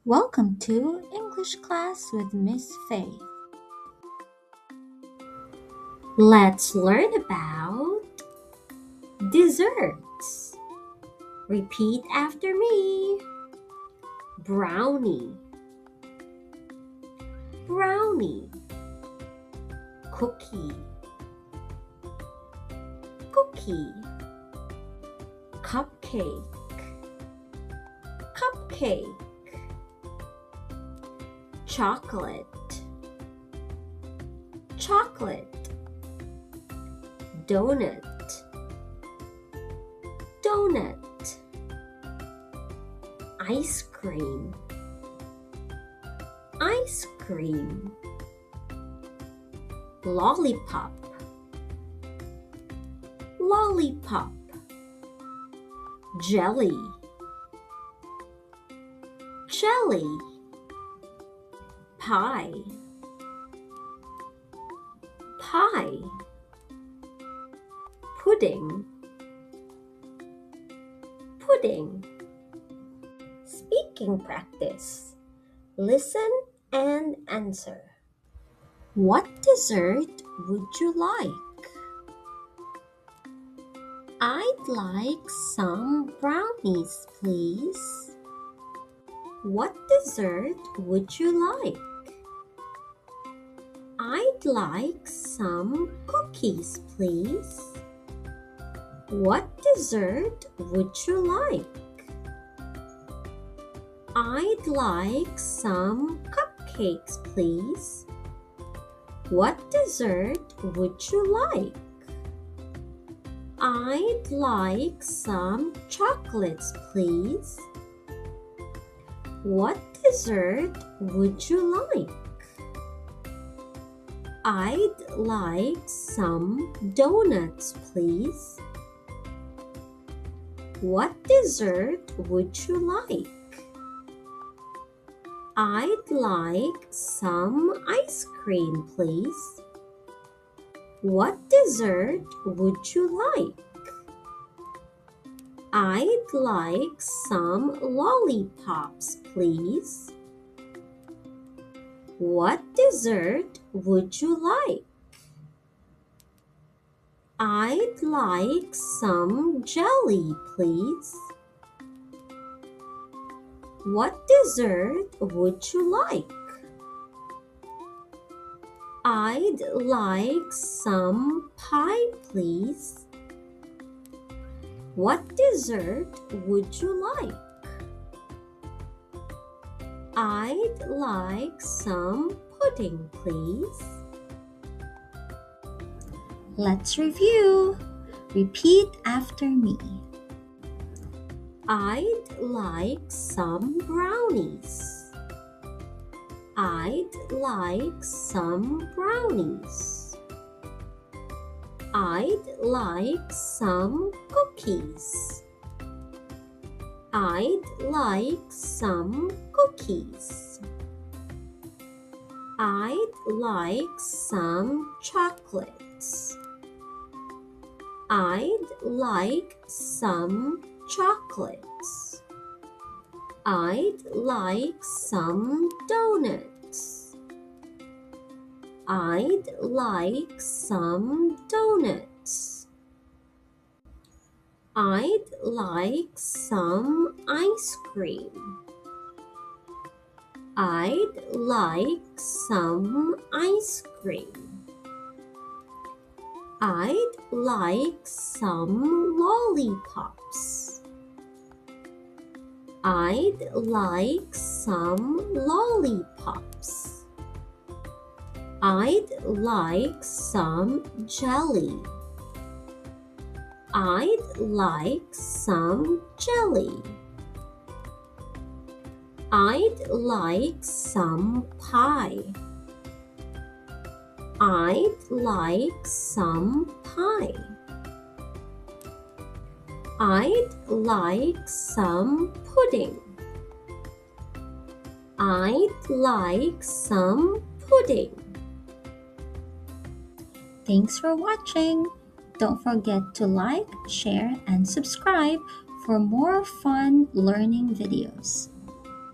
Welcome to English class with Miss Faith. Let's learn about desserts. Repeat after me. Brownie, brownie. Cookie, cookie. Cupcake, cupcake. Chocolate, chocolate. Donut, donut. Ice cream, ice cream. Lollipop, lollipop. Jelly, jelly. Pie, pie. Pudding, pudding. Speaking practice. Listen and answer. What dessert would you like? I'd like some brownies, please. What dessert would you like? I'd like some cookies, please. What dessert would you like? I'd like some cupcakes, please. What dessert would you like? I'd like some chocolates, please. What dessert would you like? I'd like some donuts, please. What dessert would you like? I'd like some ice cream, please. What dessert would you like? I'd like some lollipops, please. What dessert would you like? I'd like some jelly, please. What dessert would you like? I'd like some pie, please. What dessert would you like? I'd like some pudding, please. Let's review. Repeat after me. I'd like some brownies. I'd like some brownies. I'd like some cookies. I'd like some cookies. I'd like some chocolates. I'd like some chocolates. I'd like some donuts. I'd like some donuts. I'd like some ice cream. I'd like some ice cream. I'd like some lollipops. I'd like some lollipops. I'd like some jelly. I'd like some jelly. I'd like some pie. I'd like some pie. I'd like some pudding. I'd like some pudding. Thanks for watching. Don't forget to like, share, and subscribe for more fun learning videos.